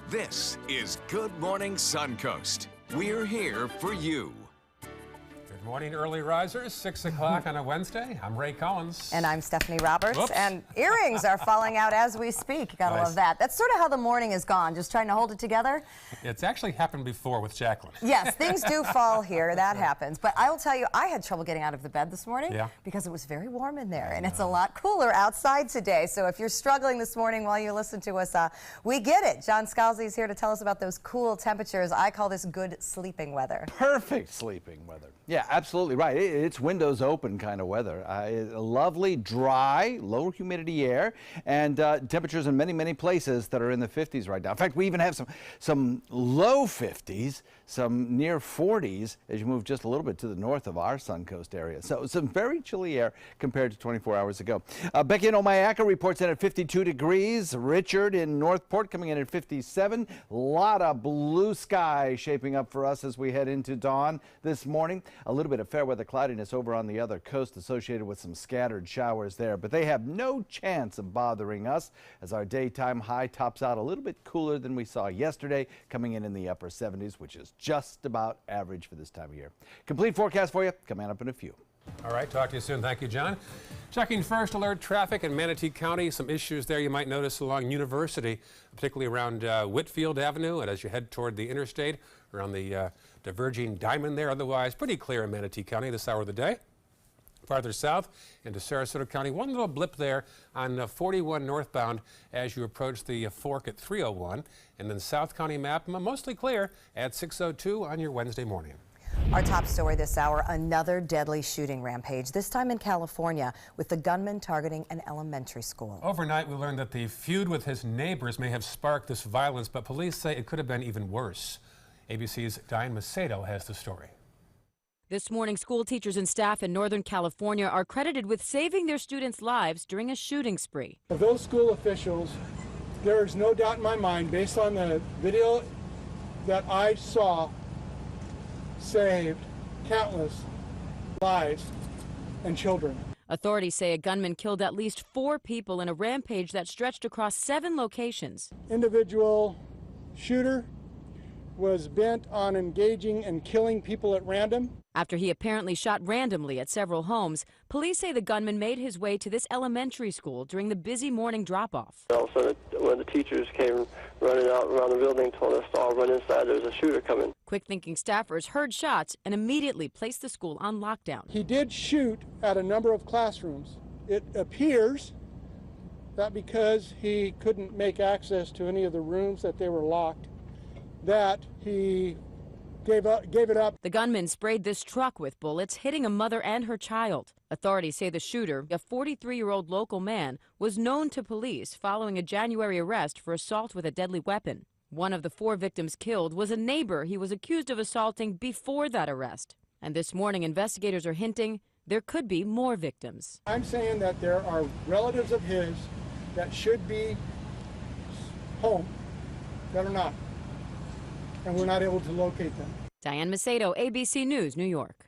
This is Good Morning Suncoast. We're here for you. Good morning, early risers. 6 o'clock on a Wednesday. I'm Ray Collins. And I'm Stephanie Roberts. Whoops. And earrings are falling out as we speak. Gotta Nice. love that. That's sort of how the morning is gone, just trying to hold it together. It's actually happened before with Jacqueline. Yes, things do fall here. That happens. But I will tell you, I had trouble getting out of the bed this morning because it was very warm in there. And it's a lot cooler outside today. So if you're struggling this morning while you listen to us, we get it. John Scalzi is here to tell us about those cool temperatures. I call this good sleeping weather. Perfect sleeping weather. Yeah, absolutely right. It's windows open kind of weather. Lovely, dry, low humidity air, and temperatures in many places that are in the 50s right now. In fact, we even have some low 50s, some near 40s as you move just a little bit to the north of our Suncoast area. So some very chilly air compared to 24 hours ago. Becky in Omayaka reports in at 52 degrees. Richard in Northport coming in at 57. A lot of blue sky shaping up for us as we head into dawn this morning. A little bit of fair weather cloudiness over on the other coast associated with some scattered showers there, but they have no chance of bothering us as our daytime high tops out a little bit cooler than we saw yesterday, coming in the upper 70s, which is just about average for this time of year. Complete forecast for you coming up in a few. All right, talk to you soon. Thank you, John. Checking first alert traffic in Manatee County. Some issues there you might notice along University, particularly around Whitfield Avenue, and as you head toward the interstate, around the diverging diamond there. Otherwise, pretty clear in Manatee County this hour of the day. Farther south into Sarasota County, one little blip there on 41 northbound as you approach the fork at 301. And then South County map, mostly clear at 6:02 on your Wednesday morning. Our top story this hour, another deadly shooting rampage, this time in California, with the gunman targeting an elementary school. Overnight, we learned that the feud with his neighbors may have sparked this violence, but police say it could have been even worse. ABC's Diane Macedo has the story. This morning, school teachers and staff in Northern California are credited with saving their students' lives during a shooting spree. Of those school officials, there is no doubt in my mind, based on the video that I saw, saved countless lives and children. Authorities say a gunman killed at least 4 people in a rampage that stretched across 7 locations. Individual shooter was bent on engaging and killing people at random. After he apparently shot randomly at several homes, police say the gunman made his way to this elementary school during the busy morning drop-off. Also, when the teachers came running out around the building, told us to all run inside, there was a shooter coming. Quick-thinking staffers heard shots and immediately placed the school on lockdown. He did shoot at a number of classrooms. It appears that because he couldn't make access to any of the rooms that they were locked, that he gave it up. The gunman sprayed this truck with bullets, hitting a mother and her child. Authorities say the shooter, a 43-year-old local man, was known to police following a January arrest for assault with a deadly weapon. One of the 4 victims killed was a neighbor he was accused of assaulting before that arrest. And this morning, investigators are hinting there could be more victims. I'm saying that there are relatives of his that should be home that are not, and we're not able to locate them. Diane Macedo, ABC News, New York.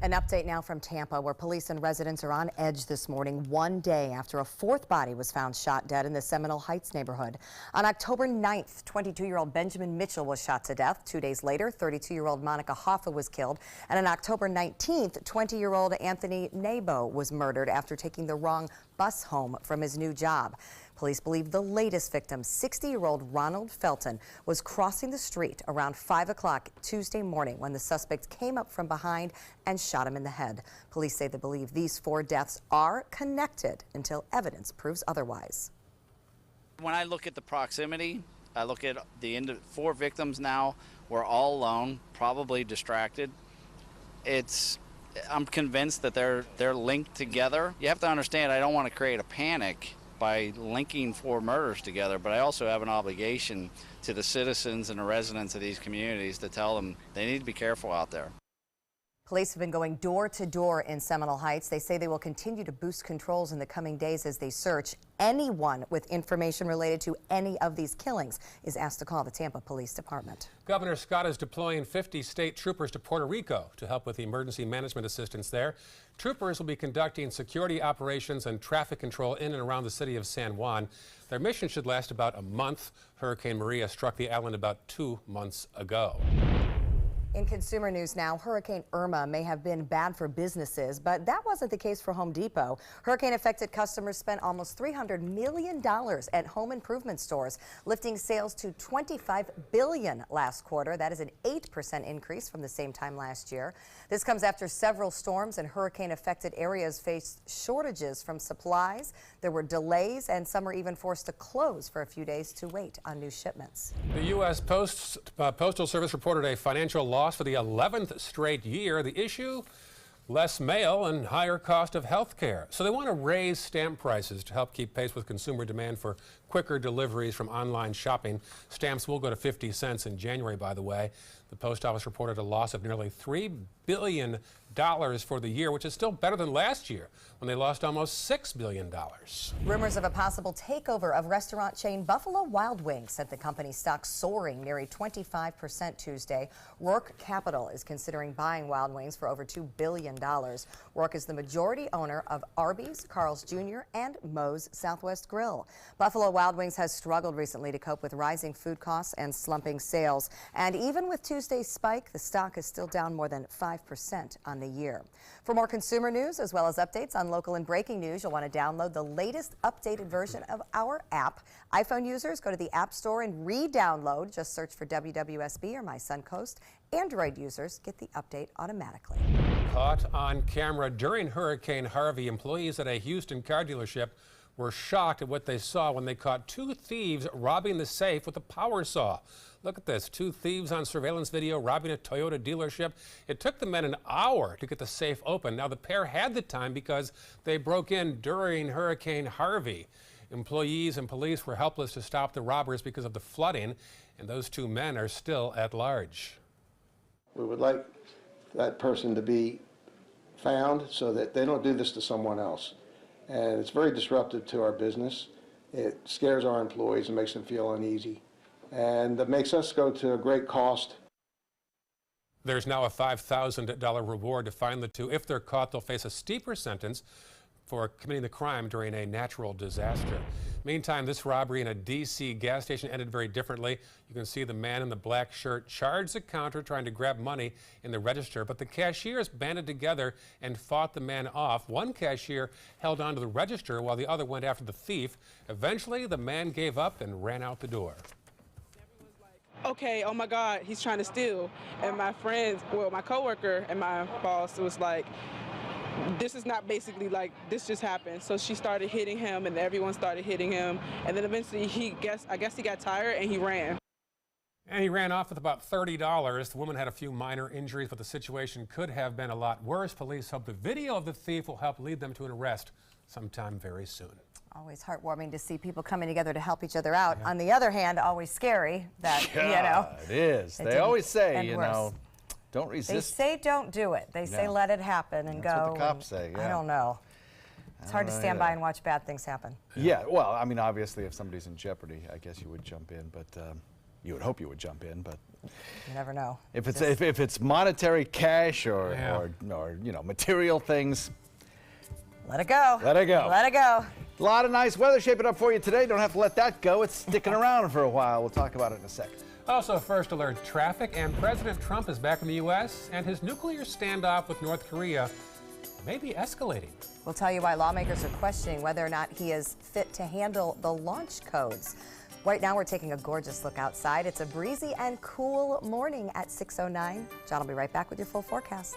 An update now from Tampa, where police and residents are on edge this morning, one day after a 4th body was found shot dead in the Seminole Heights neighborhood. On October 9th, 22-year-old Benjamin Mitchell was shot to death. 2 days later, 32-year-old Monica Hoffa was killed. And on October 19th, 20-year-old Anthony Nebo was murdered after taking the wrong bus home from his new job. Police believe the latest victim, 60-year-old Ronald Felton, was crossing the street around 5 o'clock Tuesday morning when the suspect came up from behind and shot him in the head. Police say they believe these 4 deaths are connected until evidence proves otherwise. When I look at the proximity, I look at the 4 victims now were all alone, probably distracted. I'm convinced that they're linked together. You have to understand, I don't want to create a panic by linking 4 murders together, but I also have an obligation to the citizens and the residents of these communities to tell them they need to be careful out there. Police have been going door to door in Seminole Heights. They say they will continue to boost controls in the coming days as they search. Anyone with information related to any of these killings is asked to call the Tampa Police Department. Governor Scott is deploying 50 state troopers to Puerto Rico to help with the emergency management assistance there. Troopers will be conducting security operations and traffic control in and around the city of San Juan. Their mission should last about a month. Hurricane Maria struck the island about 2 months ago. In consumer news now, Hurricane Irma may have been bad for businesses, but that wasn't the case for Home Depot. Hurricane-affected customers spent almost $300 million at home improvement stores, lifting sales to $25 billion last quarter. That is an 8% increase from the same time last year. This comes after several storms and hurricane-affected areas faced shortages from supplies. There were delays, and some were even forced to close for a few days to wait on new shipments. The U.S. Postal Service reported a financial loss for the 11th straight year. The issue? Less mail and higher cost of health care. So they want to raise stamp prices to help keep pace with consumer demand for quicker deliveries from online shopping. Stamps will go to 50 cents in January, by the way. The post office reported a loss of nearly $3 billion for the year, which is still better than last year when they lost almost $6 billion. Rumors of a possible takeover of restaurant chain Buffalo Wild Wings sent the company's stock soaring nearly 25% Tuesday. Rourke Capital is considering buying Wild Wings for over $2 billion. Rourke is the majority owner of Arby's, Carl's Jr., and Moe's Southwest Grill. Buffalo Wild Wings has struggled recently to cope with rising food costs and slumping sales. And even with Tuesday's spike, the stock is still down more than 5% on the year. For more consumer news as well as updates on local and breaking news, you'll want to download the latest updated version of our app. iPhone users, go to the App Store and re-download. Just search for WWSB or My Suncoast. Android users get the update automatically. Caught on camera during Hurricane Harvey, employees at a Houston car dealership were shocked at what they saw when they caught two thieves robbing the safe with a power saw. Look at this, two thieves on surveillance video robbing a Toyota dealership. It took the men an hour to get the safe open. Now the pair had the time because they broke in during Hurricane Harvey. Employees and police were helpless to stop the robbers because of the flooding, and those two men are still at large. We would like that person to be found so that they don't do this to someone else. And it's very disruptive to our business. It scares our employees and makes them feel uneasy. And that makes us go to a great cost. There's now a $5,000 reward to find the two. If they're caught, they'll face a steeper sentence for committing the crime during a natural disaster. Meantime, this robbery in a D.C. gas station ended very differently. You can see the man in the black shirt charge the counter trying to grab money in the register, but the cashiers banded together and fought the man off. One cashier held onto the register while the other went after the thief. Eventually, the man gave up and ran out the door. Okay, oh my God, he's trying to steal. And my friends, well, my coworker and my boss was like, this is not basically like, this just happened. So she started hitting him and everyone started hitting him. And then eventually I guess he got tired and he ran. And he ran off with about $30. The woman had a few minor injuries, but the situation could have been a lot worse. Police hope the video of the thief will help lead them to an arrest sometime very soon. Always heartwarming to see people coming together to help each other out. Yeah. On the other hand, always scary that, you know. It is. They always say, you know, don't resist. They say don't do it. They say let it happen and That's go. what the cops say, yeah. I don't know. It's hard to stand by and watch bad things happen. Yeah, well, I mean, obviously, if somebody's in jeopardy, I guess you would jump in, but you would hope you would jump in, but you never know. If it's if it's monetary cash or you know, material things, let it go. Let it go. Let it go. A lot of nice weather shaping up for you today. Don't have to let that go. It's sticking around for a while. We'll talk about it in a second. Also, first alert traffic, and President Trump is back in the U.S., and his nuclear standoff with North Korea may be escalating. We'll tell you why lawmakers are questioning whether or not he is fit to handle the launch codes. Right now, we're taking a gorgeous look outside. It's a breezy and cool morning at 6:09. John will be right back with your full forecast.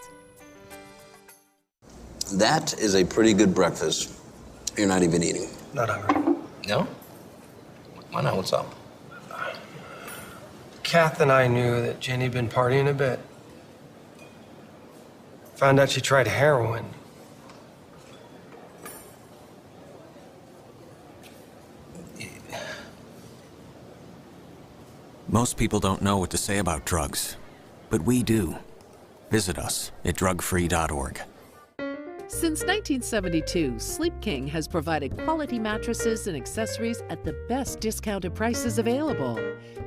That is a pretty good breakfast. You're not even eating. Not hungry. No? Why not? What's up? Kath and I knew that Jenny had been partying a bit. Found out she tried heroin. Most people don't know what to say about drugs, but we do. Visit us at drugfree.org. Since 1972, Sleep King has provided quality mattresses and accessories at the best discounted prices available.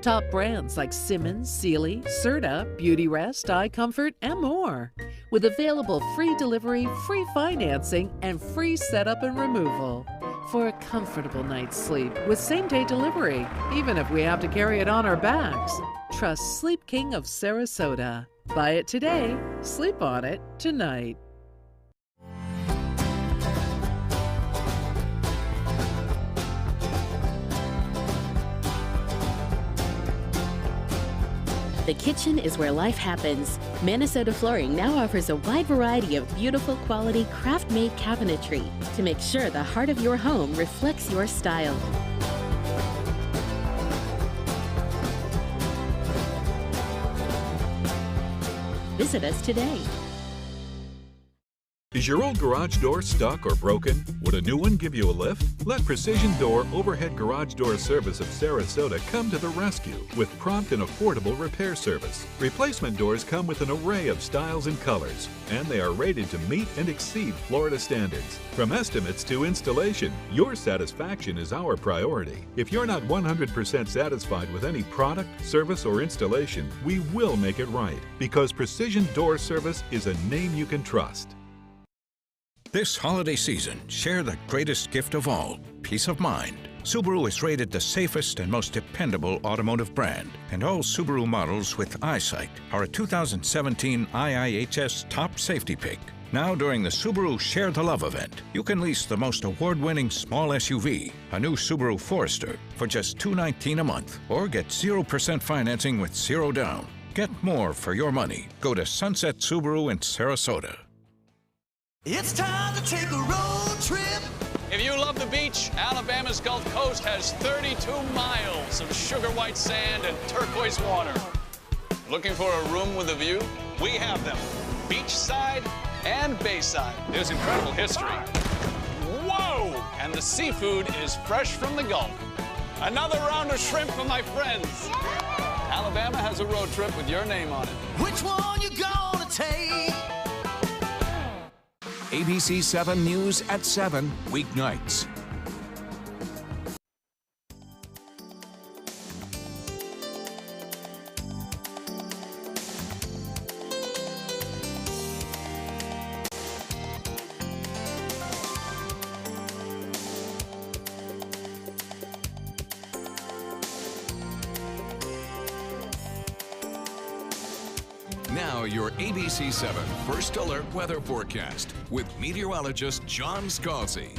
Top brands like Simmons, Sealy, Serta, Beautyrest, iComfort, and more. With available free delivery, free financing, and free setup and removal. For a comfortable night's sleep with same-day delivery, even if we have to carry it on our backs. Trust Sleep King of Sarasota. Buy it today, sleep on it tonight. The kitchen is where life happens. Minnesota Flooring now offers a wide variety of beautiful quality craft-made cabinetry to make sure the heart of your home reflects your style. Visit us today. Is your old garage door stuck or broken? Would a new one give you a lift? Let Precision Door Overhead Garage Door Service of Sarasota come to the rescue with prompt and affordable repair service. Replacement doors come with an array of styles and colors, and they are rated to meet and exceed Florida standards. From estimates to installation, your satisfaction is our priority. If you're not 100% satisfied with any product, service, or installation, we will make it right, because Precision Door Service is a name you can trust. This holiday season, share the greatest gift of all, peace of mind. Subaru is rated the safest and most dependable automotive brand, and all Subaru models with EyeSight are a 2017 IIHS Top Safety Pick. Now during the Subaru Share the Love event, you can lease the most award-winning small SUV, a new Subaru Forester, for just $219 a month, or get 0% financing with zero down. Get more for your money. Go to Sunset Subaru in Sarasota. It's time to take a road trip. If you love the beach, Alabama's Gulf Coast has 32 miles of sugar white sand and turquoise water. Looking for a room with a view? We have them. Beachside and bayside. There's incredible history. Whoa! And the seafood is fresh from the Gulf. Another round of shrimp for my friends. Alabama has a road trip with your name on it. Which one you gonna take? ABC 7 News at 7, weeknights. Now your ABC 7 First Alert Weather Forecast with meteorologist John Scalzi.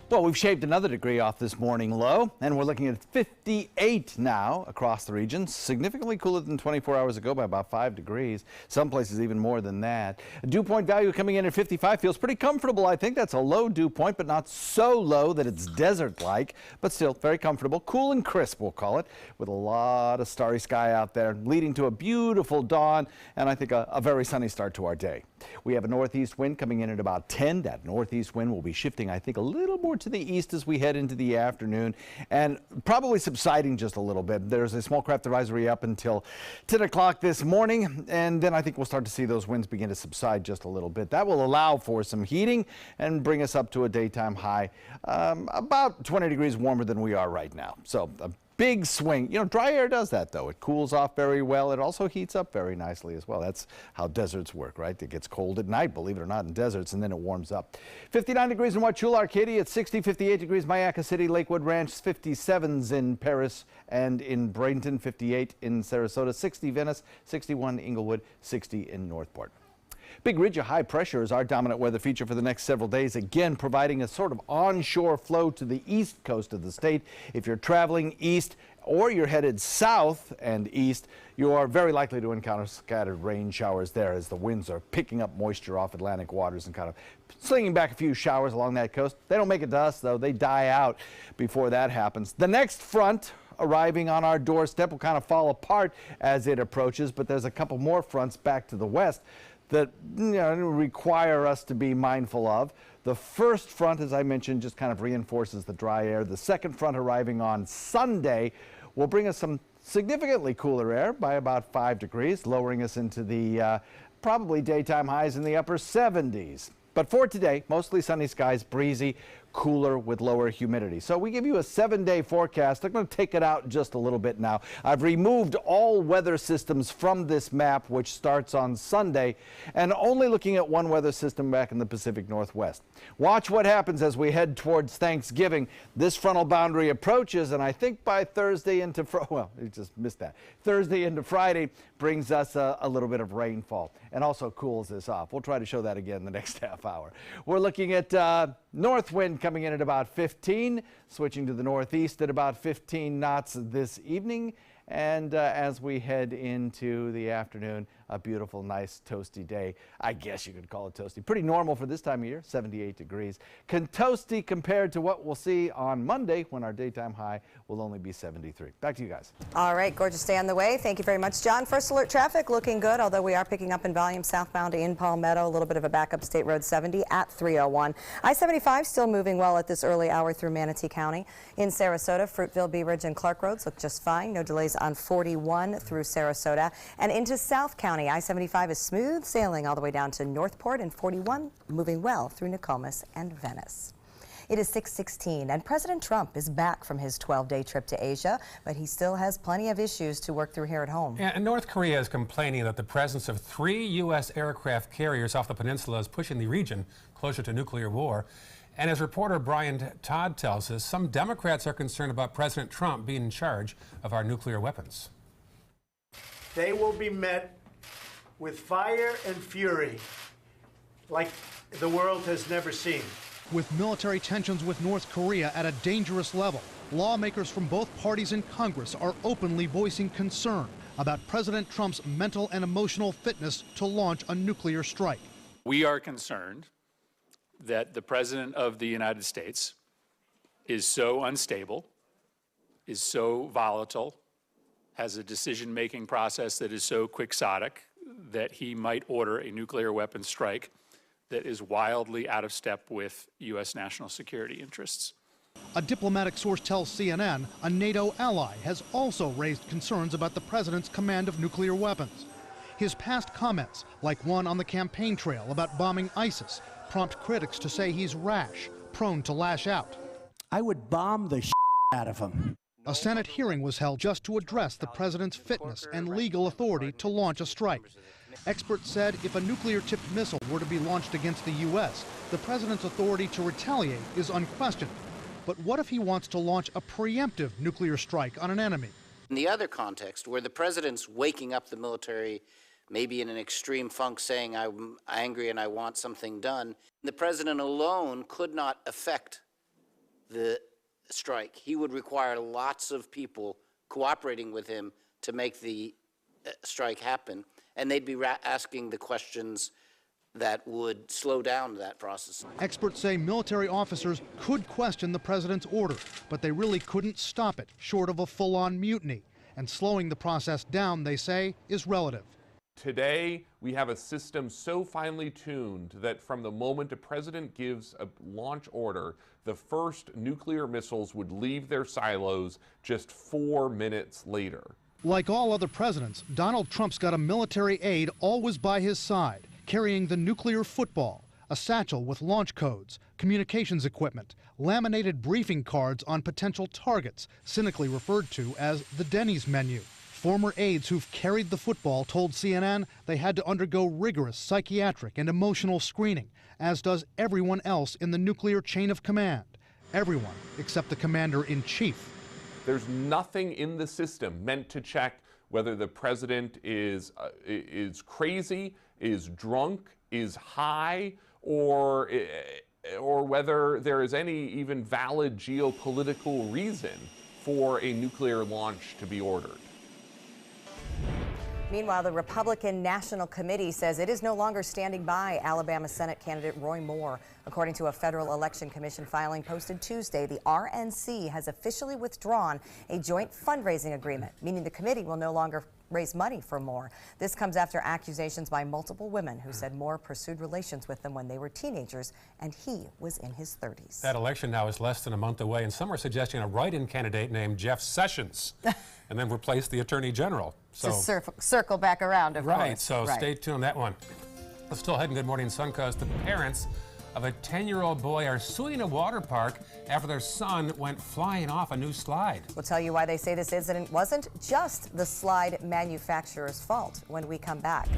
Well, we've shaved another degree off this morning low, and we're looking at 58 now across the region, significantly cooler than 24 hours ago by about 5 degrees. Some places even more than that. Dew point value coming in at 55 feels pretty comfortable. I think that's a low dew point, but not so low that it's desert-like, but still very comfortable. Cool and crisp, we'll call it, with a lot of starry sky out there, leading to a beautiful dawn, and I think a very sunny start to our day. We have a northeast wind coming in at about 10. That northeast wind will be shifting, I think, a little more to the east as we head into the afternoon, and probably subsiding just a little bit. There's a small craft advisory up until 10 o'clock this morning, and then I think we'll start to see those winds begin to subside just a little bit. That will allow for some heating and bring us up to a daytime high about 20 degrees warmer than we are right now. So a big swing. You know, dry air does that, though. It cools off very well. It also heats up very nicely as well. That's how deserts work, right? It gets cold at night, believe it or not, in deserts, and then it warms up. 59 degrees in Wauchula, Arcadia at 60, 58 degrees Mayaca City, Lakewood Ranch, 57s in Paris and in Bradenton, 58 in Sarasota, 60 Venice, 61 Inglewood, 60 in Northport. Big ridge of high pressure is our dominant weather feature for the next several days, again providing a sort of onshore flow to the east coast of the state. If you're traveling east or you're headed south and east, you are very likely to encounter scattered rain showers there as the winds are picking up moisture off Atlantic waters and kind of slinging back a few showers along that coast. They don't make it to us, though. They die out before that happens. The next front arriving on our doorstep will kind of fall apart as it approaches, but there's a couple more fronts back to the west that require us to be mindful of. The first front, as I mentioned, just kind of reinforces the dry air. The second front arriving on Sunday will bring us some significantly cooler air by about 5 degrees, lowering us into the probably daytime highs in the upper 70s. But for today, mostly sunny skies, breezy, cooler with lower humidity. So we give you a 7-day forecast. I'm going to take it out just a little bit now. I've removed all weather systems from this map, which starts on Sunday, and only looking at one weather system back in the Pacific Northwest. Watch what happens as we head towards Thanksgiving. This frontal boundary approaches, and I think by Thursday into, well, you just missed that. Thursday into Friday brings us a little bit of rainfall and also cools this off. We'll try to show that again the next half hour. We're looking at north wind coming in at about 15, switching to the northeast at about 15 knots this evening. And as we head into the afternoon, a beautiful, nice, toasty day. I guess you could call it toasty. Pretty normal for this time of year, 78 degrees. Toasty compared to what we'll see on Monday, when our daytime high will only be 73. Back to you guys. All right, gorgeous day on the way. Thank you very much, John. First alert traffic looking good, although we are picking up in volume southbound in Palmetto. A little bit of a backup, State Road 70 at 301. I-75 still moving well at this early hour through Manatee County. In Sarasota, Fruitville, Bee Ridge, and Clark Roads look just fine. No delays on 41 through Sarasota. And into South County, I-75 is smooth sailing all the way down to Northport, and 41 moving well through Nokomis and Venice. It is 6:16, and President Trump is back from his 12-day trip to Asia, but he still has plenty of issues to work through here at home. Yeah, and North Korea is complaining that the presence of 3 U.S. aircraft carriers off the peninsula is pushing the region closer to nuclear war. And as reporter Brian Todd tells us, some Democrats are concerned about President Trump being in charge of our nuclear weapons. They will be met with fire and fury like the world has never seen. With military tensions with North Korea at a dangerous level, lawmakers from both parties in Congress are openly voicing concern about President Trump's mental and emotional fitness to launch a nuclear strike. We are concerned that the President of the United States is so unstable, is so volatile, has a decision-making process that is so quixotic that he might order a nuclear weapons strike that is wildly out of step with U.S. national security interests. A diplomatic source tells CNN a NATO ally has also raised concerns about the president's command of nuclear weapons. His past comments, like one on the campaign trail about bombing ISIS, prompt critics to say he's rash, prone to lash out. I would bomb the out of him. A Senate hearing was held just to address the president's fitness and legal authority to launch a strike. Experts said if a nuclear-tipped missile were to be launched against the U.S., the president's authority to retaliate is unquestioned. But what if he wants to launch a preemptive nuclear strike on an enemy? In the other context, where the president's waking up the military, maybe in an extreme funk, saying, I'm angry and I want something done, the president alone could not affect the strike. He would require lots of people cooperating with him to make the strike happen, and they'd be asking the questions that would slow down that process. Experts say military officers could question the president's order, but they really couldn't stop it, short of a full-on mutiny. And slowing the process down, they say, is relative. Today, we have a system so finely tuned that from the moment a president gives a launch order, the first nuclear missiles would leave their silos just 4 minutes later. Like all other presidents, Donald Trump's got a military aide always by his side, carrying the nuclear football, a satchel with launch codes, communications equipment, laminated briefing cards on potential targets, cynically referred to as the Denny's menu. Former aides who've carried the football told CNN they had to undergo rigorous psychiatric and emotional screening, as does everyone else in the nuclear chain of command. Everyone except the commander-in-chief. There's nothing in the system meant to check whether the president is crazy, is drunk, is high, or whether there is any even valid geopolitical reason for a nuclear launch to be ordered. Meanwhile, the Republican National Committee says it is no longer standing by Alabama Senate candidate Roy Moore. According to a Federal Election Commission filing posted Tuesday, the RNC has officially withdrawn a joint fundraising agreement, meaning the committee will no longer raise money for Moore. This comes after accusations by multiple women who said Moore pursued relations with them when they were teenagers and he was in his 30s. That election now is less than a month away, and some are suggesting a write-in candidate named Jeff Sessions and then replace the Attorney General. So circle back around, of course. Right, so stay tuned on that one. Let's still head in Good Morning Suncoast. The parents of a 10-year-old boy are suing a water park after their son went flying off a new slide. We'll tell you why they say this incident wasn't just the slide manufacturer's fault when we come back.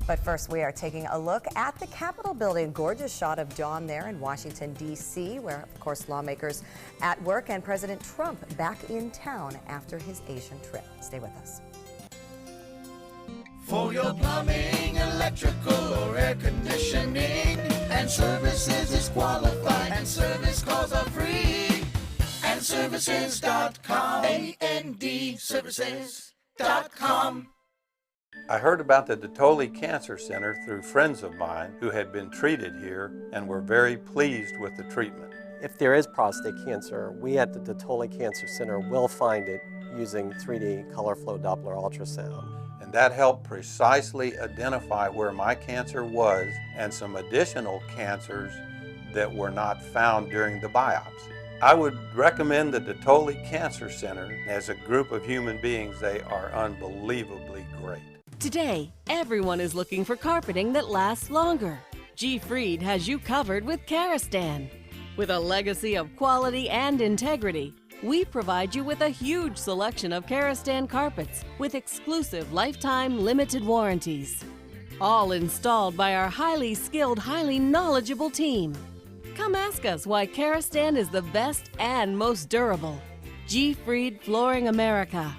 But first, we are taking a look at the Capitol building. Gorgeous shot of dawn there in Washington, D.C., where, of course, lawmakers at work and President Trump back in town after his Asian trip. Stay with us. For your plumbing, electrical, or air conditioning, and services is qualified, and service calls are free. And services.com, A-N-D, services.com. I heard about the Datoli Cancer Center through friends of mine who had been treated here and were very pleased with the treatment. If there is prostate cancer, we at the Datoli Cancer Center will find it using 3D color flow Doppler ultrasound. And that helped precisely identify where my cancer was and some additional cancers that were not found during the biopsy. I would recommend the Datoli Cancer Center. As a group of human beings, they are unbelievably great. Today, everyone is looking for carpeting that lasts longer. G. Fried has you covered with Karastan. With a legacy of quality and integrity, we provide you with a huge selection of Karastan carpets with exclusive lifetime limited warranties. All installed by our highly skilled, highly knowledgeable team. Come ask us why Karastan is the best and most durable. G. Fried Flooring America.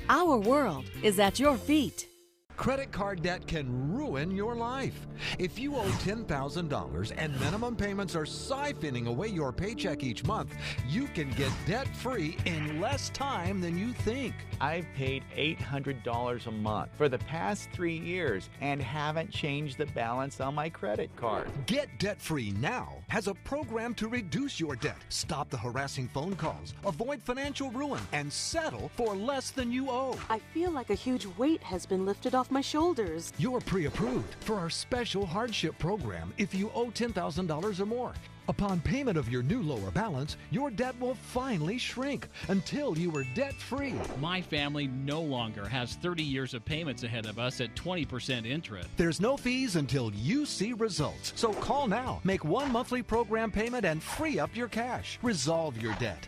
Our world is at your feet. Credit card debt can ruin your life. If you owe $10,000 and minimum payments are siphoning away your paycheck each month, you can get debt-free in less time than you think. I've paid $800 a month for the past 3 years and haven't changed the balance on my credit card. Get Debt-Free Now has a program to reduce your debt, stop the harassing phone calls, avoid financial ruin, and settle for less than you owe. I feel like a huge weight has been lifted off my shoulders. You're pre-approved for our special hardship program if you owe $10,000 or more. Upon payment of your new lower balance, your debt will finally shrink until you are debt-free. My family no longer has 30 years of payments ahead of us at 20% interest. There's no fees until you see results. So call now, make one monthly program payment, and free up your cash. Resolve your debt.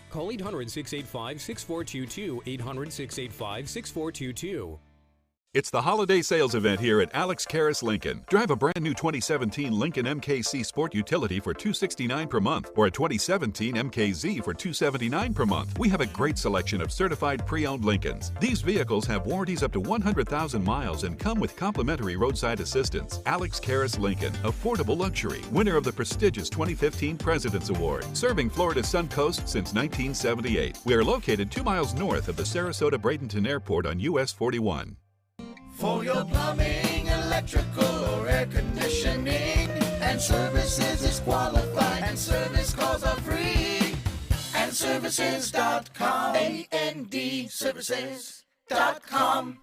Call 800-685-6422, 800-685-6422. It's the holiday sales event here at Alex Karras Lincoln. Drive a brand new 2017 Lincoln MKC Sport Utility for $269 per month or a 2017 MKZ for $279 per month. We have a great selection of certified pre-owned Lincolns. These vehicles have warranties up to 100,000 miles and come with complimentary roadside assistance. Alex Karras Lincoln, affordable luxury, winner of the prestigious 2015 President's Award, serving Florida's Suncoast since 1978. We are located 2 miles north of the Sarasota-Bradenton Airport on US 41. For your plumbing, electrical, or air conditioning, and services is qualified, and service calls are free. And services.com, A-N-D, services.com.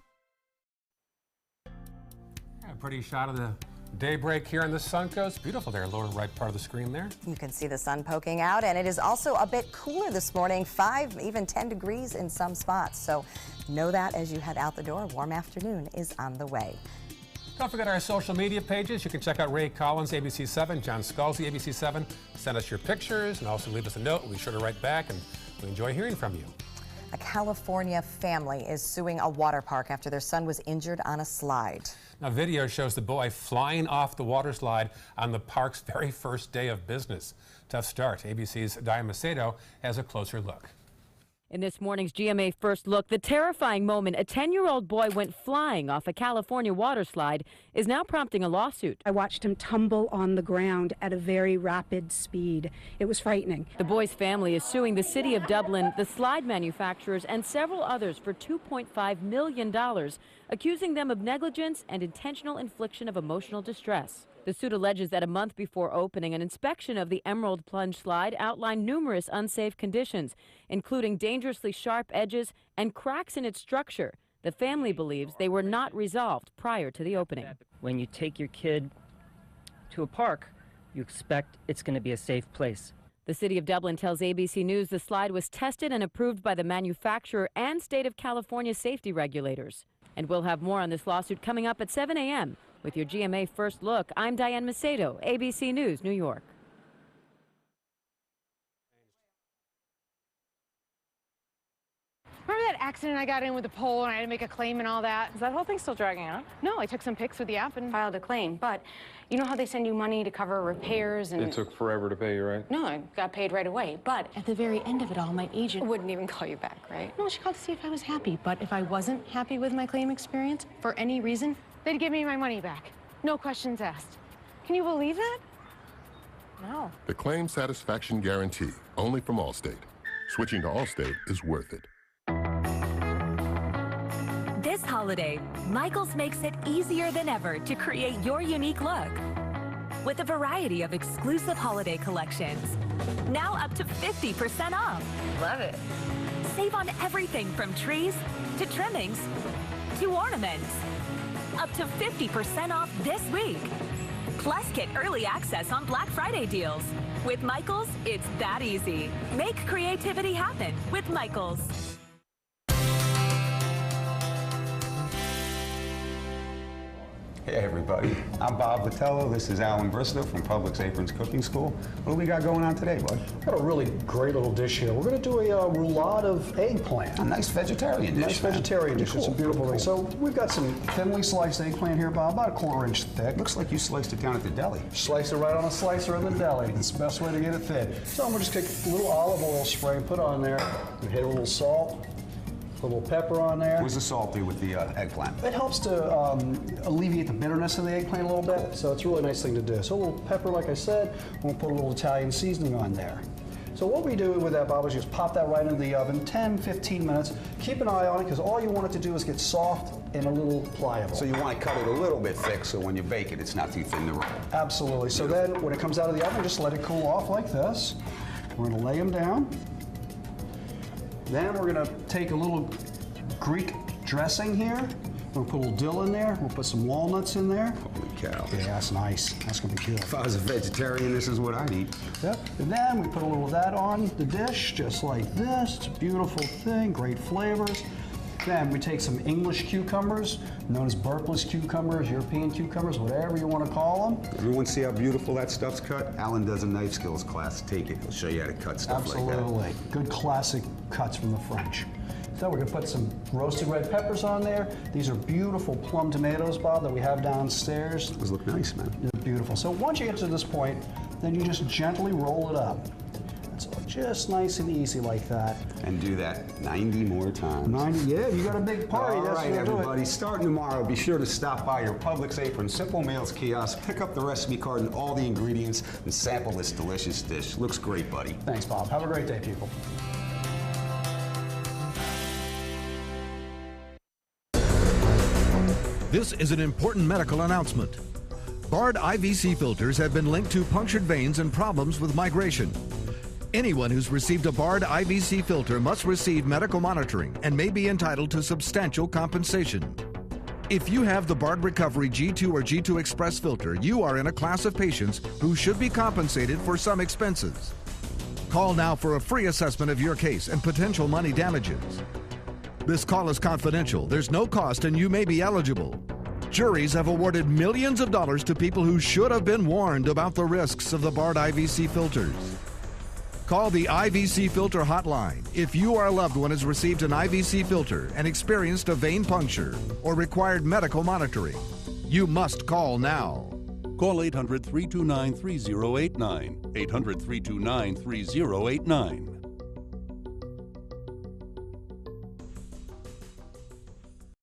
A pretty shot of the daybreak here on the Suncoast. Beautiful there, lower right part of the screen there. You can see the sun poking out, and it is also a bit cooler this morning, 5, even 10 degrees in some spots. So know that as you head out the door. Warm afternoon is on the way. Don't forget our social media pages. You can check out Ray Collins, ABC7, John Scalzi, ABC7. Send us your pictures and also leave us a note. We'll be sure to write back, and we enjoy hearing from you. A California family is suing a water park after their son was injured on a slide. Now, video shows the boy flying off the water slide on the park's very first day of business. Tough start. ABC's Diane Macedo has a closer look. In this morning's GMA First Look, the terrifying moment a 10-year-old boy went flying off a California water slide is now prompting a lawsuit. I watched him tumble on the ground at a very rapid speed. It was frightening. The boy's family is suing the city of Dublin, the slide manufacturers, and several others for $2.5 million, accusing them of negligence and intentional infliction of emotional distress. The suit alleges that a month before opening, an inspection of the Emerald Plunge slide outlined numerous unsafe conditions, including dangerously sharp edges and cracks in its structure The family believes they were not resolved prior to the opening. When you take your kid to a park, you expect it's going to be a safe place. The City of Dublin tells ABC News the slide was tested and approved by the manufacturer and state of California safety regulators. And we'll have more on this lawsuit coming up at 7 a.m. With your GMA First Look, I'm Diane Macedo, ABC News, New York. Remember that accident I got in with the pole and I had to make a claim and all that? Is that whole thing still dragging on? No, I took some pics with the app and filed a claim. But you know how they send you money to cover repairs and... It took forever to pay you, right? No, I got paid right away. But at the very end of it all, my agent wouldn't even call you back, right? No, she called to see if I was happy. But if I wasn't happy with my claim experience, for any reason, they'd give me my money back. No questions asked. Can you believe that? No. The claim satisfaction guarantee, only from Allstate. Switching to Allstate is worth it. This holiday, Michaels makes it easier than ever to create your unique look. With a variety of exclusive holiday collections, now up to 50% off. Love it. Save on everything from trees to trimmings to ornaments. Up to 50% off this week. Plus, get early access on Black Friday deals. With Michaels, it's that easy. Make creativity happen with Michaels. Hey everybody, I'm Bob Vitello. This is Alan Bristow from Publix Aprons Cooking School. What do we got going on today, bud? Got a really great little dish here. We're going to do a roulade of eggplant. A nice vegetarian dish. Nice vegetarian dish. Cool. It's a beautiful Cool. thing. So we've got some thinly sliced eggplant here, Bob, about 1/4 inch thick. Looks like you sliced it down at the deli. Slice it right on a slicer in the deli. It's the best way to get it thin. So I'm going to just take a little olive oil spray and put on there. We hit a little salt. A little pepper on there. What does the salt do with the eggplant? It helps to alleviate the bitterness of the eggplant a little bit, so it's a really nice thing to do. So a little pepper, like I said, we'll put a little Italian seasoning on there. So what we do with that, Bob, is just pop that right into the oven, 10, 15 minutes. Keep an eye on it, because all you want it to do is get soft and a little pliable. So you want to cut it a little bit thick so when you bake it, it's not too thin to roll. Absolutely. So then when it comes out of the oven, just let it cool off like this. We're going to lay them down. Then we're going to take a little Greek dressing here. We'll put a little dill in there. We'll put some walnuts in there. Holy cow. Yeah, that's nice. That's going to be good. If I was a vegetarian, this is what I'd eat. Yep. And then we put a little of that on the dish, just like this. It's a beautiful thing, great flavors. Then we take some English cucumbers, known as burpless cucumbers, European cucumbers, whatever you want to call them. Everyone see how beautiful that stuff's cut? Alan does a knife skills class. Take it. He'll show you how to cut stuff like that. Absolutely. Good classic cuts from the French. So we're going to put some roasted red peppers on there. These are beautiful plum tomatoes, Bob, that we have downstairs. Those look nice, man. They're beautiful. So once you get to this point, then you just gently roll it up. So just nice and easy like that. And do that 90 more times. 90, yeah, you got a big party. All That's right, what we'll do it. everybody, starting tomorrow, be sure to stop by your Publix Apron Simple Meals kiosk, pick up the recipe card and all the ingredients, and sample this delicious dish. Looks great, buddy. Thanks, Bob. Have a great day, people. This is an important medical announcement. Bard IVC filters have been linked to punctured veins and problems with migration. Anyone who's received a Bard IVC filter must receive medical monitoring and may be entitled to substantial compensation. If you have the Bard Recovery G2 or G2 Express filter, you are in a class of patients who should be compensated for some expenses. Call now for a free assessment of your case and potential money damages. This call is confidential. There's no cost and you may be eligible. Juries have awarded millions of dollars to people who should have been warned about the risks of the Bard IVC filters. Call the IVC Filter Hotline if you or a loved one has received an IVC filter and experienced a vein puncture or required medical monitoring. You must call now. Call 800-329-3089. 800-329-3089.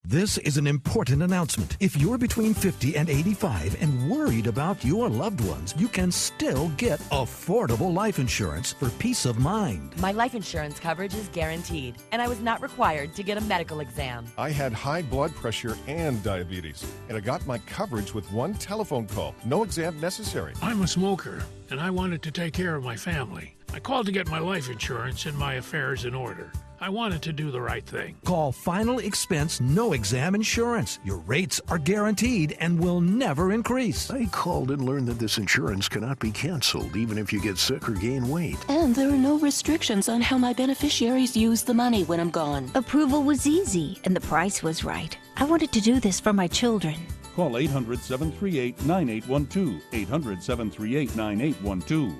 This is an important announcement. If you're between 50 and 85 and worried about your loved ones, you can still get affordable life insurance for peace of mind. My life insurance coverage is guaranteed, and I was not required to get a medical exam. I had high blood pressure and diabetes, and I got my coverage with one telephone call. No exam necessary. I'm a smoker, and I wanted to take care of my family. I called to get my life insurance and my affairs in order. I wanted to do the right thing. Call Final Expense No Exam Insurance. Your rates are guaranteed and will never increase. I called and learned that this insurance cannot be canceled even if you get sick or gain weight. And there are no restrictions on how my beneficiaries use the money when I'm gone. Approval was easy and the price was right. I wanted to do this for my children. Call 800-738-9812. 800-738-9812.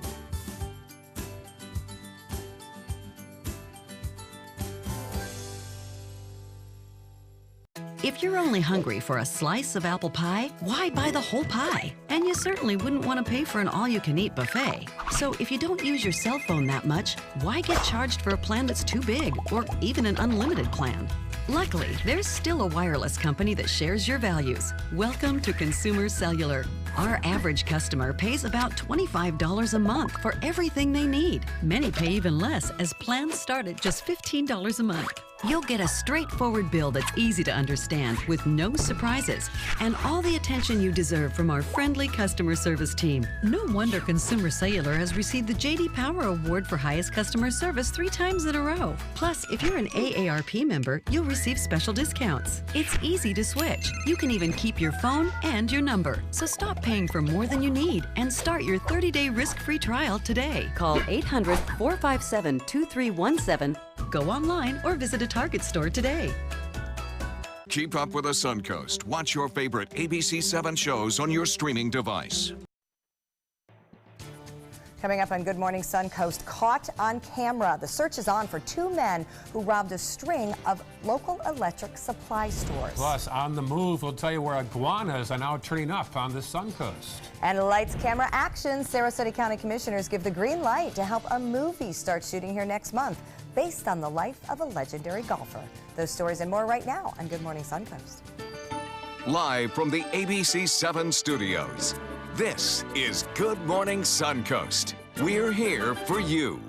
If you're only hungry for a slice of apple pie, why buy the whole pie? And you certainly wouldn't want to pay for an all-you-can-eat buffet. So if you don't use your cell phone that much, why get charged for a plan that's too big, or even an unlimited plan? Luckily, there's still a wireless company that shares your values. Welcome to Consumer Cellular. Our average customer pays about $25 a month for everything they need. Many pay even less, as plans start at just $15 a month. You'll get a straightforward bill that's easy to understand with no surprises and all the attention you deserve from our friendly customer service team. No wonder Consumer Cellular has received the J.D. Power Award for highest customer service 3 times in a row. Plus, if you're an AARP member, you'll receive special discounts. It's easy to switch. You can even keep your phone and your number. So stop paying for more than you need and start your 30-day risk-free trial today. Call 800-457-2317. Go online or visit a Target store today. Keep up with the Suncoast. Watch your favorite ABC 7 shows on your streaming device. Coming up on Good Morning Suncoast, caught on camera. The search is on for 2 men who robbed a string of local electric supply stores. Plus, on the move, we'll tell you where iguanas are now turning up on the Suncoast. And lights, camera, action. Sarasota County Commissioners give the green light to help a movie start shooting here next month, based on the life of a legendary golfer. Those stories and more right now on Good Morning Suncoast. Live from the ABC 7 studios, this is Good Morning Suncoast. We're here for you.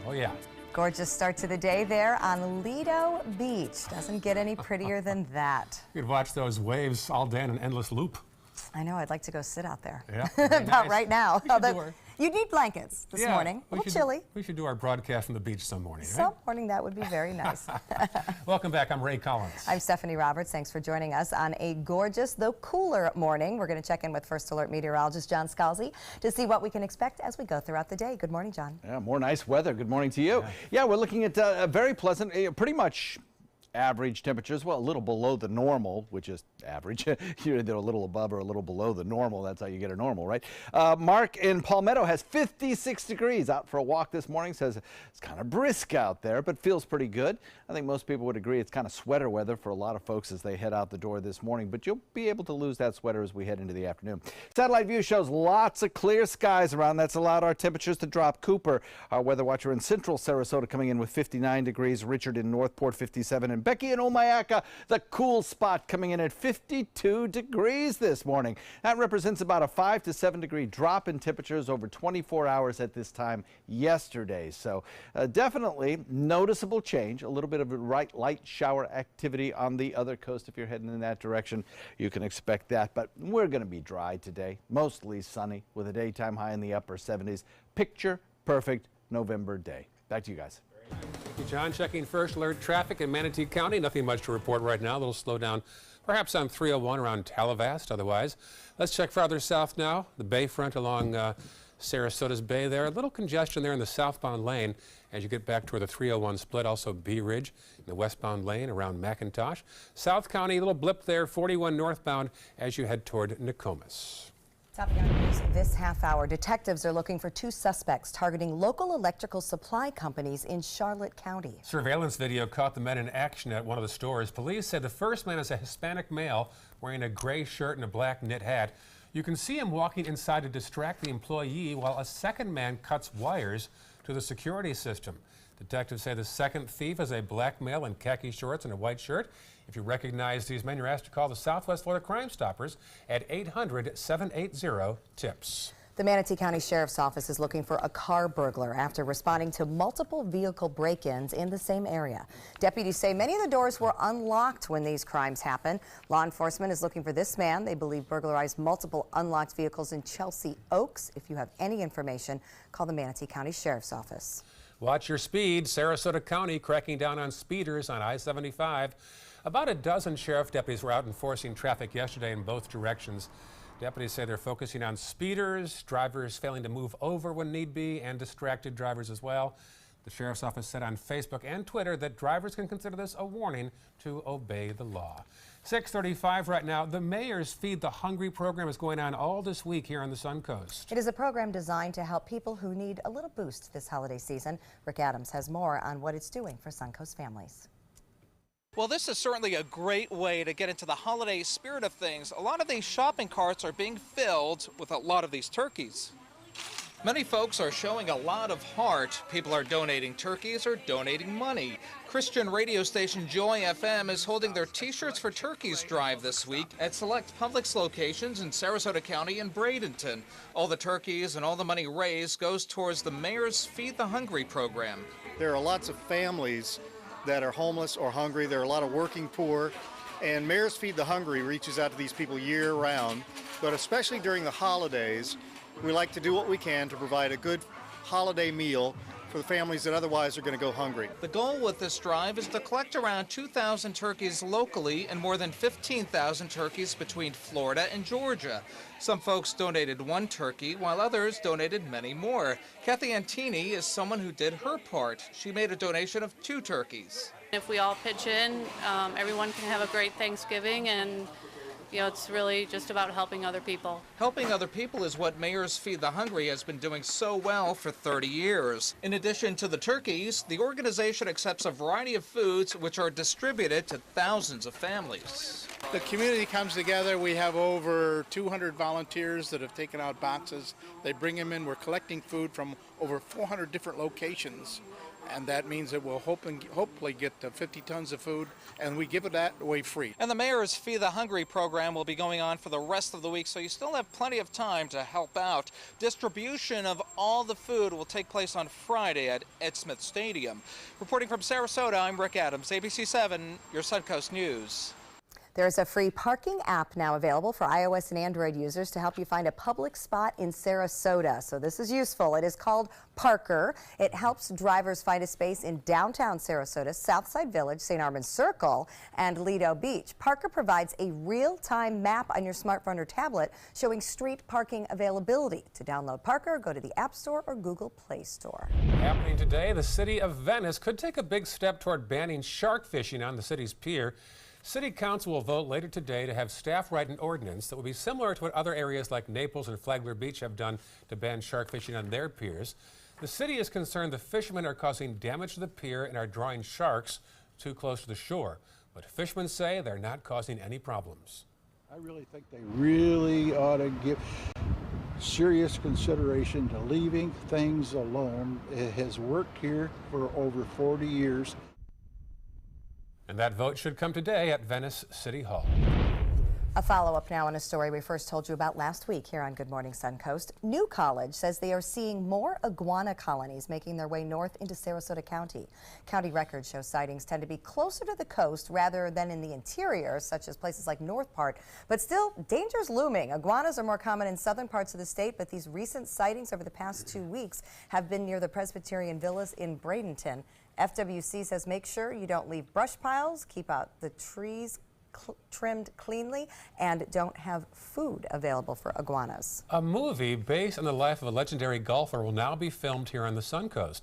Oh, yeah. Gorgeous start to the day there on Lido Beach. Doesn't get any prettier than that. You could watch those waves all day in an endless loop. I know. I'd like to go sit out there. Yeah, about nice. right now. You need blankets this morning. A We little chilly. We should do our broadcast from the beach some morning. Some morning, that would be very nice. Welcome back. I'm Ray Collins. I'm Stephanie Roberts. Thanks for joining us on a gorgeous, though cooler morning. We're going to check in with First Alert meteorologist John Scalzi to see what we can expect as we go throughout the day. Good morning, John. Yeah, more nice weather. Good morning to you. Yeah, we're looking at a very pleasant, pretty much average temperatures, well, a little below the normal, which is average. You're either a little above or a little below the normal. That's how you get a normal, right? Mark in Palmetto has 56 degrees. Out for a walk this morning. Says it's kind of brisk out there, but feels pretty good. I think most people would agree it's kind of sweater weather for a lot of folks as they head out the door this morning, but you'll be able to lose that sweater as we head into the afternoon. Satellite view shows lots of clear skies around. That's allowed our temperatures to drop. Cooper, our weather watcher in central Sarasota, coming in with 59 degrees. Richard in Northport, 57. And Becky in Omayaka, the cool spot, coming in at 52 degrees this morning. That represents about a 5 to 7 degree drop in temperatures over 24 hours at this time yesterday. So definitely noticeable change. A little bit of a light shower activity on the other coast. If you're heading in that direction, you can expect that. But we're going to be dry today, mostly sunny with a daytime high in the upper 70s. Picture perfect November day. Back to you guys. Thank you, John. Checking First Alert traffic in Manatee County. Nothing much to report right now. A little slowdown perhaps on 301 around Talavast. Otherwise, let's check farther south now. The Bayfront along Sarasota's Bay there. A little congestion there in the southbound lane as you get back toward the 301 split. Also Bee Ridge in the westbound lane around McIntosh. South County, a little blip there, 41 northbound as you head toward Nokomis. Top news this half hour. Detectives are looking for 2 suspects targeting local electrical supply companies in Charlotte County. Surveillance video caught the men in action at one of the stores. Police said the first man is a Hispanic male wearing a gray shirt and a black knit hat. You can see him walking inside to distract the employee while a second man cuts wires to the security system. Detectives say the second thief is a black male in khaki shorts and a white shirt. If you recognize these men, you're asked to call the Southwest Florida Crime Stoppers at 800-780-TIPS. The Manatee County Sheriff's Office is looking for a car burglar after responding to multiple vehicle break-ins in the same area. Deputies say many of the doors were unlocked when these crimes happened. Law enforcement is looking for this man. They believe burglarized multiple unlocked vehicles in Chelsea Oaks. If you have any information, call the Manatee County Sheriff's Office. Watch your speed. Sarasota County cracking down on speeders on I-75. About a dozen sheriff deputies were out enforcing traffic yesterday in both directions. Deputies say they're focusing on speeders, drivers failing to move over when need be, and distracted drivers as well. The sheriff's office said on Facebook and Twitter that drivers can consider this a warning to obey the law. 6:35 right now. The mayor's Feed the Hungry program is going on all this week here on the Suncoast. It is a program designed to help people who need a little boost this holiday season. Rick Adams has more on what it's doing for Suncoast families. Well, this is certainly a great way to get into the holiday spirit of things. A lot of these shopping carts are being filled with a lot of these turkeys. Many folks are showing a lot of heart. People are donating turkeys or donating money. Christian radio station Joy FM is holding their T-shirts for Turkeys drive this week at select Publix locations in Sarasota County and Bradenton. All the turkeys and all the money raised goes towards the mayor's Feed the Hungry program. There are lots of families that are homeless or hungry. There are a lot of working poor, and Mayor's Feed the Hungry reaches out to these people year-round, but especially during the holidays, we like to do what we can to provide a good holiday meal for the families that otherwise are going to go hungry. The goal with this drive is to collect around 2,000 turkeys locally and more than 15,000 turkeys between Florida and Georgia. Some folks donated one turkey, while others donated many more. Kathy Antini is someone who did her part. She made a donation of 2 turkeys. If we all pitch in, everyone can have a great Thanksgiving, and it's really just about helping other people. Helping other people is what Mayor's Feed the Hungry has been doing so well for 30 years. In addition to the turkeys, the organization accepts a variety of foods which are distributed to thousands of families. The community comes together. We have over 200 volunteers that have taken out boxes. They bring them in. We're collecting food from over 400 different locations. And that means that we'll hopefully get 50 tons of food, and we give it that away free. And the Mayor's Feed the Hungry program will be going on for the rest of the week, so you still have plenty of time to help out. Distribution of all the food will take place on Friday at Ed Smith Stadium. Reporting from Sarasota, I'm Rick Adams, ABC 7, your Suncoast News. There's a free parking app now available for iOS and Android users to help you find a public spot in Sarasota. So this is useful. It is called Parker. It helps drivers find a space in downtown Sarasota, Southside Village, St. Armand's Circle, and Lido Beach. Parker provides a real-time map on your smartphone or tablet showing street parking availability. To download Parker, go to the App Store or Google Play Store. Happening today, the city of Venice could take a big step toward banning shark fishing on the city's pier. City Council will vote later today to have staff write an ordinance that will be similar to what other areas like Naples and Flagler Beach have done to ban shark fishing on their piers. The city is concerned the fishermen are causing damage to the pier and are drawing sharks too close to the shore. But fishermen say they're not causing any problems. I really think they really ought to give serious consideration to leaving things alone. It has worked here for over 40 years. And that vote should come today at Venice City Hall. A follow-up now on a story we first told you about last week here on Good Morning Suncoast. New College says they are seeing more iguana colonies making their way north into Sarasota County. County records show sightings tend to be closer to the coast rather than in the interior, such as places like North Part. But still, danger's looming. Iguanas are more common in southern parts of the state, but these recent sightings over the past 2 weeks have been near the Presbyterian Villas in Bradenton. FWC says make sure you don't leave brush piles, keep out the trees trimmed cleanly, and don't have food available for iguanas. A movie based on the life of a legendary golfer will now be filmed here on the Suncoast.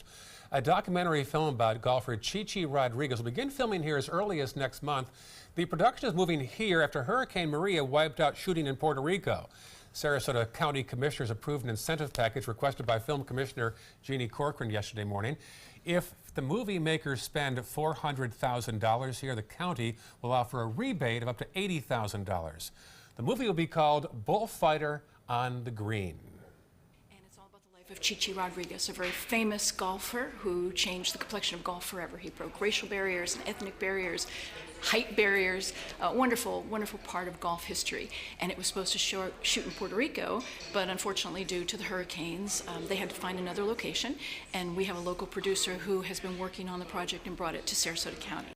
A documentary film about golfer Chichi Rodriguez will begin filming here as early as next month. The production is moving here after Hurricane Maria wiped out shooting in Puerto Rico. Sarasota County Commissioners approved an incentive package requested by Film Commissioner Jeannie Corcoran yesterday morning. If the movie makers spend $400,000 here, the county will offer a rebate of up to $80,000. The movie will be called Bullfighter on the Green. Of Chichi Rodriguez, a very famous golfer who changed the complexion of golf forever. He broke racial barriers and ethnic barriers, height barriers, a wonderful, wonderful part of golf history. And it was supposed to shoot in Puerto Rico, but unfortunately due to the hurricanes, they had to find another location. And we have a local producer who has been working on the project and brought it to Sarasota County.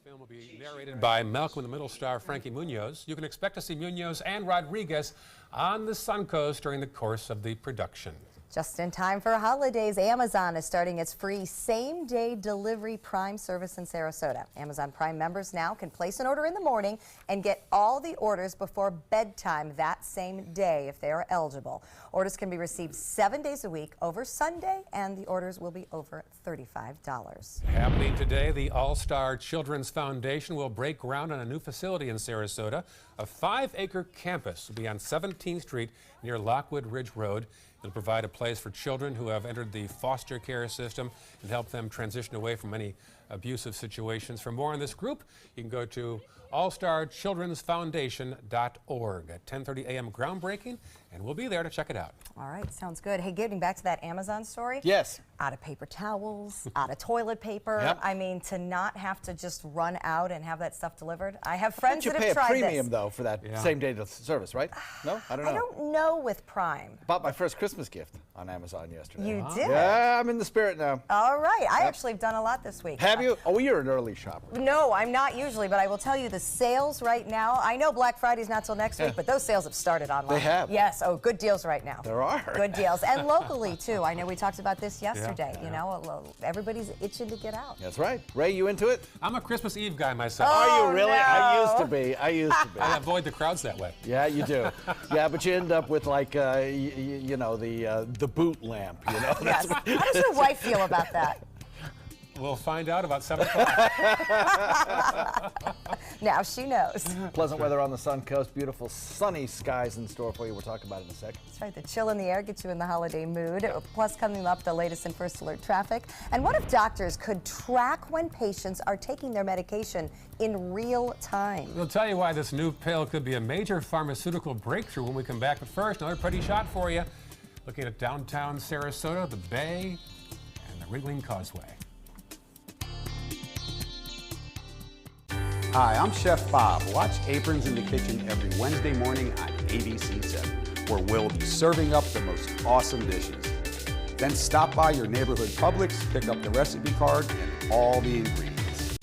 The film will be narrated by Malcolm in the Middle star Frankie Munoz. You can expect to see Munoz and Rodriguez on the Suncoast during the course of the production. Just in time for holidays, Amazon is starting its free same-day delivery Prime service in Sarasota. Amazon Prime members now can place an order in the morning and get all the orders before bedtime that same day if they are eligible. Orders can be received 7 days a week over Sunday, and the orders will be over $35. Happening today, the All-Star Children's Foundation will break ground on a new facility in Sarasota. A 5-acre campus will be on 17th Street near Lockwood Ridge Road. It'll provide a place for children who have entered the foster care system and help them transition away from any abusive situations. For more on this group, you can go to allstarchildrensfoundation.org at 10:30 a.m. groundbreaking, and we'll be there to check it out. All right, sounds good. Hey, getting back to that Amazon story. Yes. Out of paper towels, out of toilet paper. Yep. I mean, to not have to just run out and have that stuff delivered. I have friends You that pay have a tried premium this. though for that same day service, right? No, I don't know. I don't know with Prime. Bought my first Christmas gift on Amazon yesterday. You did? Yeah, I'm in the spirit now. All right, I actually have done a lot this week. Have you? Oh, you're an early shopper. No, I'm not usually, but I will tell you the sales right now. I know Black Friday's not till next week, but those sales have started online. They have? Yes. Oh, good deals right now. There are. Good deals. And locally, too. I know we talked about this yesterday. You know, everybody's itching to get out. That's right. Ray, you into it? I'm a Christmas Eve guy myself. Are you really? no. I used to be. I avoid the crowds that way. Yeah, you do. Yeah, but you end up with like, you know, the boot lamp. You know. Yes. How does your wife feel about that? We'll find out about 7 o'clock. Now she knows. Pleasant weather on the Suncoast. Beautiful sunny skies in store for you. We'll talk about it in a second. That's right. The chill in the air gets you in the holiday mood. Plus, coming up, the latest in First Alert traffic. And what if doctors could track when patients are taking their medication in real time? We'll tell you why this new pill could be a major pharmaceutical breakthrough when we come back. But first, another pretty shot for you. Looking at downtown Sarasota, the Bay, and the Ringling Causeway. Hi, I'm Chef Bob. Watch Aprons in the Kitchen every Wednesday morning on ABC 7, where we'll be serving up the most awesome dishes. Then stop by your neighborhood Publix, pick up the recipe card and all the ingredients.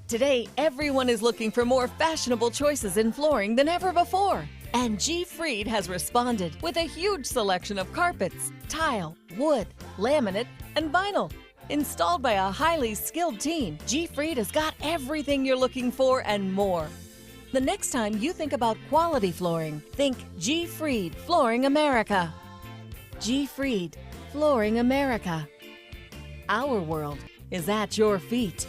Today, everyone is looking for more fashionable choices in flooring than ever before. And G. Fried has responded with a huge selection of carpets, tile, wood, laminate, and vinyl. Installed by a highly skilled team, G. Fried has got everything you're looking for and more. The next time you think about quality flooring, think G. Fried Flooring America. G. Fried Flooring America. Our world is at your feet.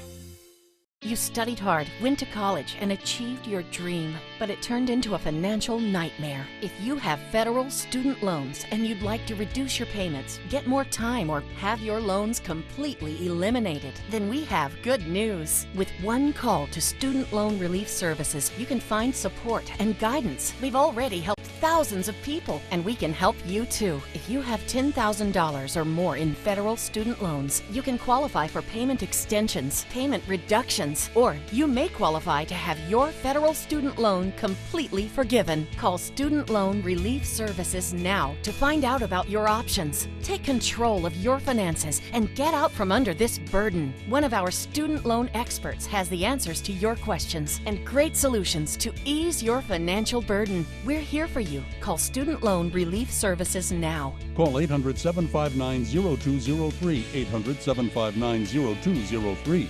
You studied hard, went to college, and achieved your dream, but it turned into a financial nightmare. If you have federal student loans and you'd like to reduce your payments, get more time, or have your loans completely eliminated, then we have good news. With one call to Student Loan Relief Services, you can find support and guidance. We've already helped thousands of people, and we can help you too. If you have $10,000 or more in federal student loans, you can qualify for payment extensions, payment reductions, or you may qualify to have your federal student loan completely forgiven. Call Student Loan Relief Services now to find out about your options. Take control of your finances and get out from under this burden. One of our student loan experts has the answers to your questions and great solutions to ease your financial burden. We're here for you. Call Student Loan Relief Services now. Call 800-759-0203, 800-759-0203.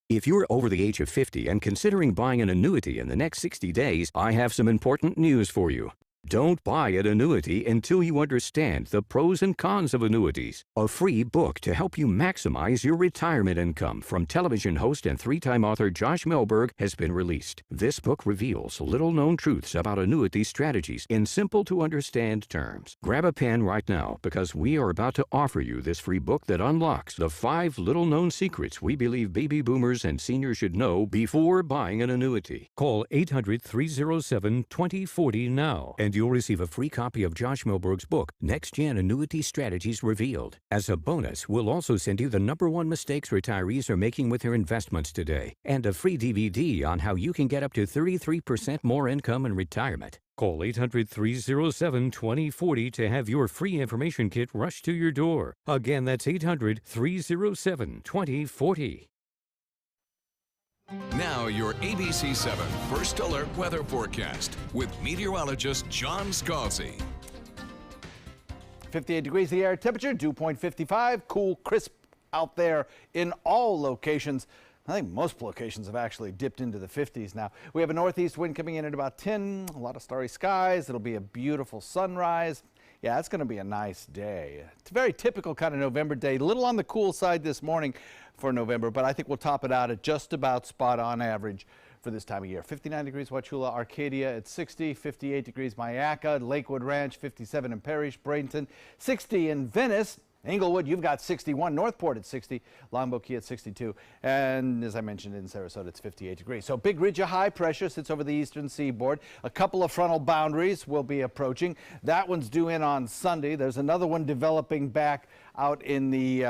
If you're over the age of 50 and considering buying an annuity in the next 60 days, I have some important news for you. Don't buy an annuity until you understand the pros and cons of annuities. A free book to help you maximize your retirement income from television host and 3-time author Josh Melberg has been released. This book reveals little-known truths about annuity strategies in simple-to-understand terms. Grab a pen right now because we are about to offer you this free book that unlocks the 5 little-known secrets we believe baby boomers and seniors should know before buying an annuity. Call 800-307-2040 now and you'll receive a free copy of Josh Melberg's book, Next Gen Annuity Strategies Revealed. As a bonus, we'll also send you the #1 mistakes retirees are making with their investments today, and a free DVD on how you can get up to 33% more income in retirement. Call 800-307-2040 to have your free information kit rushed to your door. Again, that's 800-307-2040. Now your ABC 7 First Alert weather forecast with meteorologist John Scalzi. 58 degrees the air temperature, dew point 55, cool, crisp out there in all locations. I think most locations have actually dipped into the 50s now. We have a northeast wind coming in at about 10, a lot of starry skies. It'll be a beautiful sunrise. Yeah, it's going to be a nice day. It's a very typical kind of November day, a little on the cool side this morning for November, but I think we'll top it out at just about spot on average for this time of year. 59 degrees Wauchula, Arcadia at 60, 58 degrees Mayaca, Lakewood Ranch, 57 in Parrish, Bradenton, 60 in Venice. Englewood, you've got 61, Northport at 60, Longboat Key at 62, and as I mentioned in Sarasota, it's 58 degrees. So big ridge of high pressure sits over the eastern seaboard. A couple of frontal boundaries will be approaching. That one's due in on Sunday. There's another one developing back out in the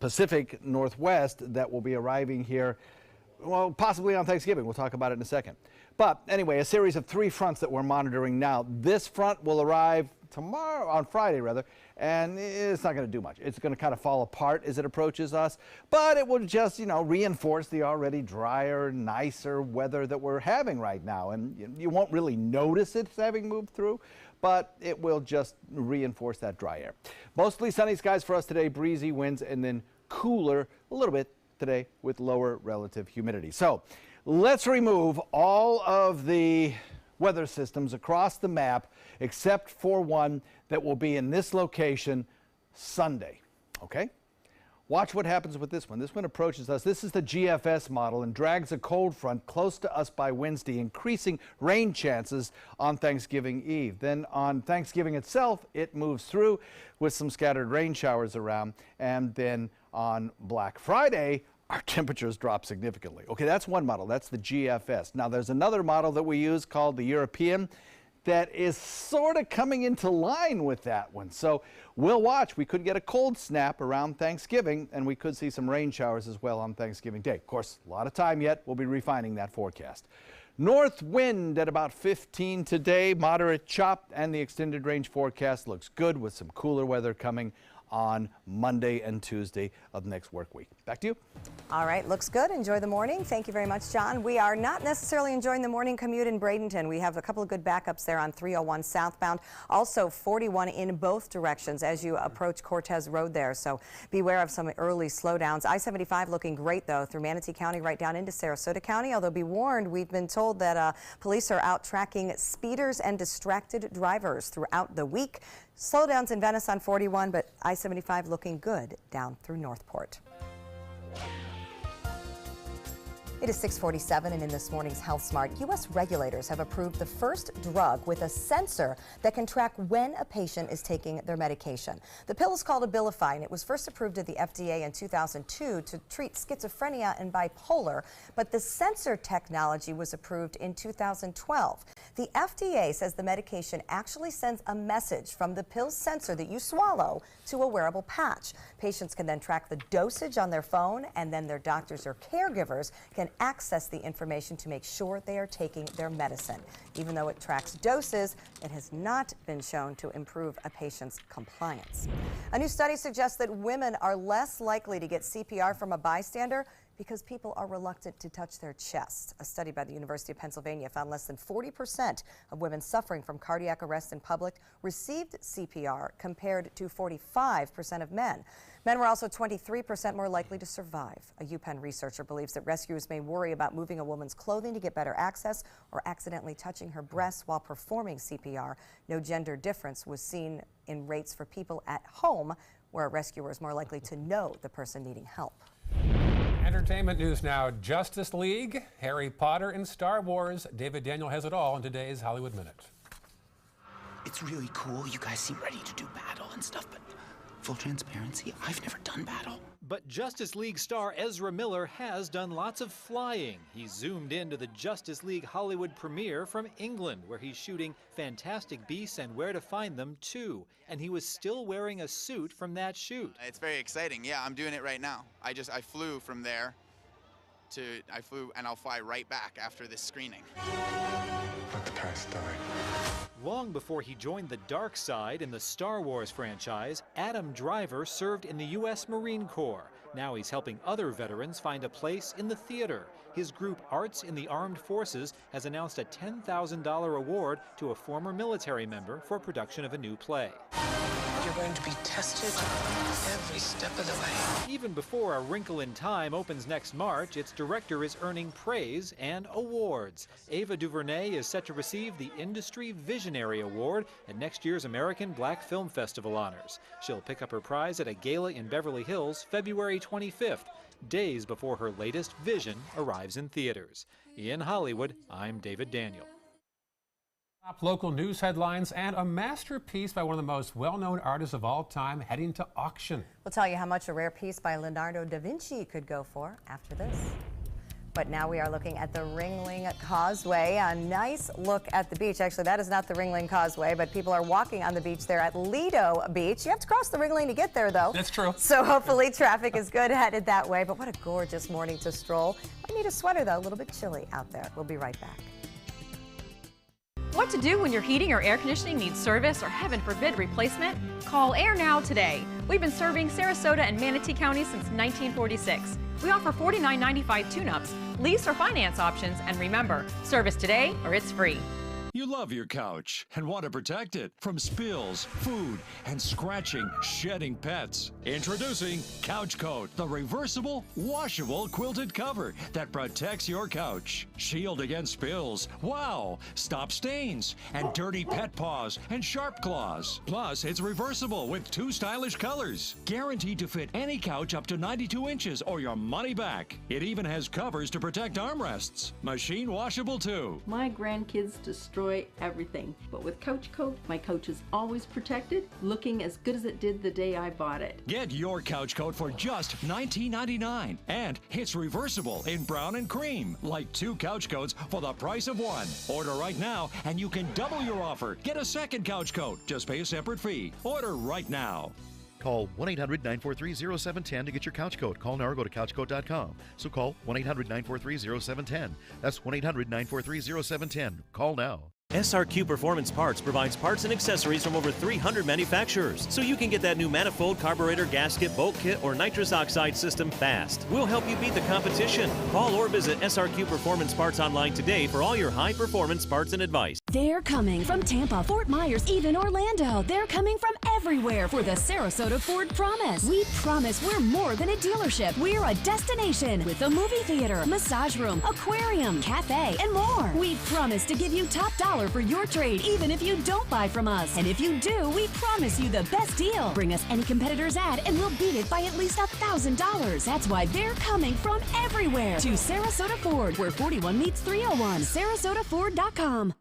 Pacific Northwest that will be arriving here, well, possibly on Thanksgiving. We'll talk about it in a second. But anyway, a series of 3 fronts that we're monitoring now. This front will arrive tomorrow, on Friday rather, and it's not going to do much. It's going to kind of fall apart as it approaches us, but it will just, reinforce the already drier, nicer weather that we're having right now. And you won't really notice it having moved through, but it will just reinforce that dry air. Mostly sunny skies for us today, breezy winds, and then cooler a little bit today with lower relative humidity. So let's remove all of the weather systems across the map except for one that will be in this location Sunday. Okay? Watch what happens with this one. This one approaches us. This is the GFS model and drags a cold front close to us by Wednesday, increasing rain chances on Thanksgiving Eve. Then on Thanksgiving itself, it moves through with some scattered rain showers around. And then on Black Friday, our temperatures drop significantly. Okay, that's one model. That's the GFS. Now, there's another model that we use called the European that is sort of coming into line with that one. So we'll watch. We could get a cold snap around Thanksgiving, and we could see some rain showers as well on Thanksgiving Day. Of course, a lot of time yet. We'll be refining that forecast. North wind at about 15 today, moderate chop, and the extended range forecast looks good with some cooler weather coming on Monday and Tuesday of next work week. Back to you. All right, looks good. Enjoy the morning. Thank you very much, John. We are not necessarily enjoying the morning commute in Bradenton. We have a couple of good backups there on 301 southbound. Also 41 in both directions as you approach Cortez Road there. So beware of some early slowdowns. I-75 looking great, though, through Manatee County right down into Sarasota County. Although be warned, we've been told that police are out tracking speeders and distracted drivers throughout the week. Slowdowns in Venice on 41, but I-75 looking good down through Northport. It is 6:47, and in this morning's Health Smart, U.S. regulators have approved the first drug with a sensor that can track when a patient is taking their medication. The pill is called Abilify, and it was first approved at the FDA in 2002 to treat schizophrenia and bipolar, but the sensor technology was approved in 2012. The FDA says the medication actually sends a message from the pill sensor that you swallow to a wearable patch. Patients can then track the dosage on their phone, and then their doctors or caregivers can access the information to make sure they are taking their medicine. Even though it tracks doses, it has not been shown to improve a patient's compliance. A new study suggests that women are less likely to get CPR from a bystander because people are reluctant to touch their chest. A study by the University of Pennsylvania found less than 40% of women suffering from cardiac arrest in public received CPR, compared to 45% of men. Men were also 23% more likely to survive. A UPenn researcher believes that rescuers may worry about moving a woman's clothing to get better access or accidentally touching her breasts while performing CPR. No gender difference was seen in rates for people at home, where a rescuer is more likely to know the person needing help. Entertainment news now. Justice League, Harry Potter, and Star Wars. David Daniel has it all in today's Hollywood Minute. It's really cool. You guys seem ready to do battle and stuff, but full transparency, I've never done battle. But Justice League star Ezra Miller has done lots of flying. He zoomed into the Justice League Hollywood premiere from England, where he's shooting Fantastic Beasts and Where to Find Them 2. And he was still wearing a suit from that shoot. It's very exciting. Yeah, I'm doing it right now. I flew from there and I'll fly right back after this screening. Let the past die. Long before he joined the dark side in the Star Wars franchise, Adam Driver served in the U.S. Marine Corps. Now he's helping other veterans find a place in the theater. His group, Arts in the Armed Forces, has announced a $10,000 award to a former military member for production of a new play. You're going to be tested every step of the way. Even before A Wrinkle in Time opens next March, its director is earning praise and awards. Ava DuVernay is set to receive the Industry Visionary Award at next year's American Black Film Festival honors. She'll pick up her prize at a gala in Beverly Hills February 25th, days before her latest Vision arrives in theaters. In Hollywood, I'm David Daniel. Top local news headlines and a masterpiece by one of the most well-known artists of all time heading to auction. We'll tell you how much a rare piece by Leonardo da Vinci could go for after this. But now we are looking at the Ringling Causeway. A nice look at the beach. Actually, that is not the Ringling Causeway, but people are walking on the beach there at Lido Beach. You have to cross the Ringling to get there, though. That's true. So hopefully traffic is good headed that way. But what a gorgeous morning to stroll. I need a sweater, though. A little bit chilly out there. We'll be right back. What to do when your heating or air conditioning needs service or, heaven forbid, replacement? Call Air Now today. We've been serving Sarasota and Manatee counties since 1946. We offer $49.95 tune-ups, lease or finance options, and remember, service today or it's free. You love your couch and want to protect it from spills, food, and scratching, shedding pets. Introducing Couch Coat, the reversible, washable quilted cover that protects your couch. Shield against spills, wow, stop stains, and dirty pet paws and sharp claws. Plus, it's reversible with 2 stylish colors. Guaranteed to fit any couch up to 92 inches or your money back. It even has covers to protect armrests. Machine washable too. My grandkids destroy everything, but with Couch Coat, my couch is always protected, looking as good as it did the day I bought it. Get your Couch Coat for just $19.99, and it's reversible in brown and cream, like 2 couch coats for the price of 1. Order right now, and you can double your offer. Get a second Couch Coat. Just pay a separate fee. Order right now. Call 1-800-943-0710 to get your couch coat. Call now or go to couchcoat.com. So call 1-800-943-0710. That's 1-800-943-0710. Call now. SRQ Performance Parts provides parts and accessories from over 300 manufacturers, so you can get that new manifold, carburetor, gasket, bolt kit, or nitrous oxide system fast. We'll help you beat the competition. Call or visit SRQ Performance Parts online today for all your high-performance parts and advice. They're coming from Tampa, Fort Myers, even Orlando. They're coming from everywhere for the Sarasota Ford Promise. We promise we're more than a dealership. We're a destination with a movie theater, massage room, aquarium, cafe, and more. We promise to give you top dollar for your trade, even if you don't buy from us. And if you do, we promise you the best deal. Bring us any competitor's ad and we'll beat it by at least $1,000. That's why they're coming from everywhere to Sarasota Ford, where 41 meets 301. SarasotaFord.com.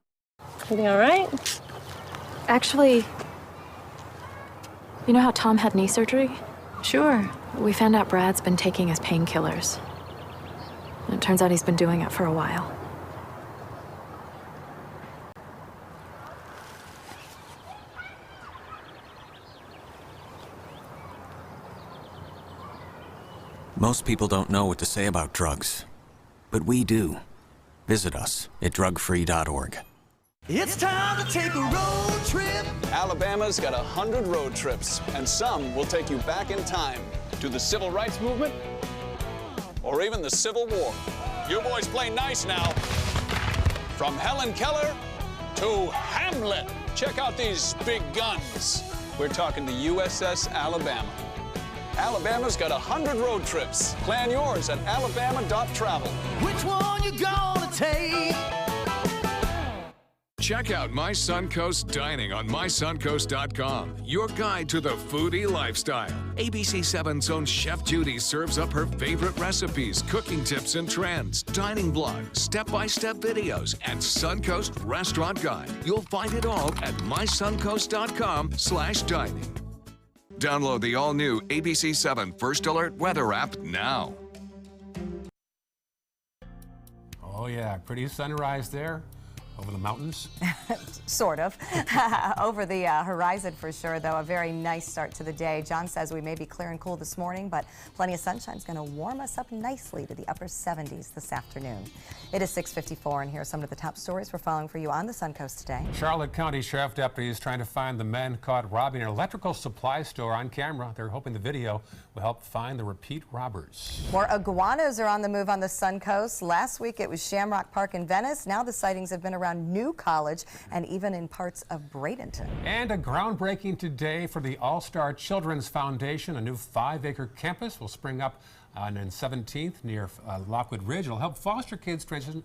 Everything all right? Actually, you know how Tom had knee surgery? Sure. We found out Brad's been taking his painkillers. And it turns out he's been doing it for a while. Most people don't know what to say about drugs, but we do. Visit us at drugfree.org. It's time to take a road trip. Alabama's got 100 road trips, and some will take you back in time to the Civil Rights Movement or even the Civil War. You boys play nice now. From Helen Keller to Hamlet. Check out these big guns. We're talking the USS Alabama. Alabama's got 100 road trips. Plan yours at alabama.travel. Which one you gonna take? Check out My Suncoast Dining on mysuncoast.com, your guide to the foodie lifestyle. ABC 7's own Chef Judy serves up her favorite recipes, cooking tips and trends, dining blogs, step-by-step videos, and Suncoast Restaurant Guide. You'll find it all at mysuncoast.com/dining. Download the all-new ABC 7 First Alert weather app now. Oh yeah, pretty sunrise there. Over the mountains? Sort of. Over the horizon for sure, though. A very nice start to the day. John says we may be clear and cool this morning, but plenty of sunshine is going to warm us up nicely to the upper 70s this afternoon. It is 6:54, and here are some of the top stories we're following for you on the Suncoast today. Charlotte County Sheriff deputies trying to find the men caught robbing an electrical supply store on camera. They're hoping the video will help find the repeat robbers. More iguanas are on the move on the Suncoast. Last week it was Shamrock Park in Venice. Now the sightings have been around New College and even in parts of Bradenton. And a groundbreaking today for the All-Star Children's Foundation. A new 5-acre campus will spring up on 17th near Lockwood Ridge. It'll help foster kids transition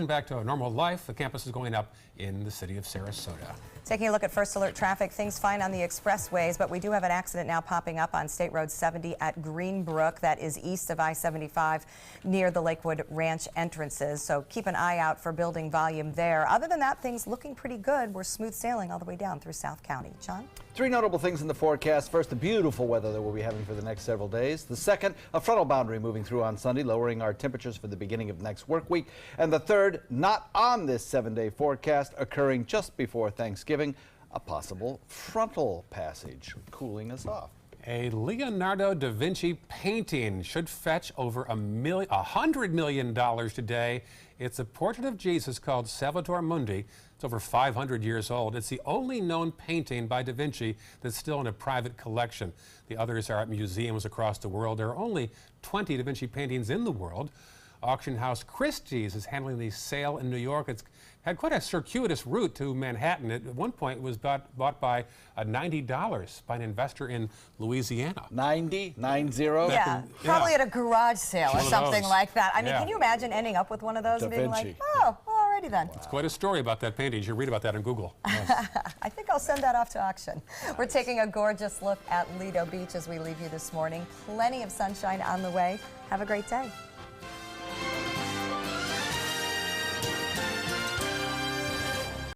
back to a normal life. The campus is going up in the city of Sarasota. Taking a look at First Alert traffic, things fine on the expressways, but we do have an accident now popping up on State Road 70 at Greenbrook. That is east of I-75 near the Lakewood Ranch entrances. So keep an eye out for building volume there. Other than that, things looking pretty good. We're smooth sailing all the way down through South County. John? 3 notable things in the forecast. First, the beautiful weather that we'll be having for the next several days. The second, a frontal boundary moving through on Sunday, lowering our temperatures for the beginning of next work week. And the third, not on this 7-day forecast, occurring just before Thanksgiving, a possible frontal passage, cooling us off. A Leonardo da Vinci painting should fetch over $100 million today. It's a portrait of Jesus called Salvator Mundi. It's over 500 years old. It's the only known painting by da Vinci that's still in a private collection. The others are at museums across the world. There are only 20 da Vinci paintings in the world. Auction house Christie's is handling the sale in New York. It's had quite a circuitous route to Manhattan. At one point, it was bought by $90 by an investor in Louisiana. 90? Yeah, probably at a garage sale or something like that. I mean, Yeah. can you imagine ending up with one of those and being like, oh, alrighty then. It's quite a story about that painting. You should read about that on Google. I think I'll send that off to auction. We're taking a gorgeous look at Lido Beach as we leave you this morning. Plenty of sunshine on the way. Have a great day.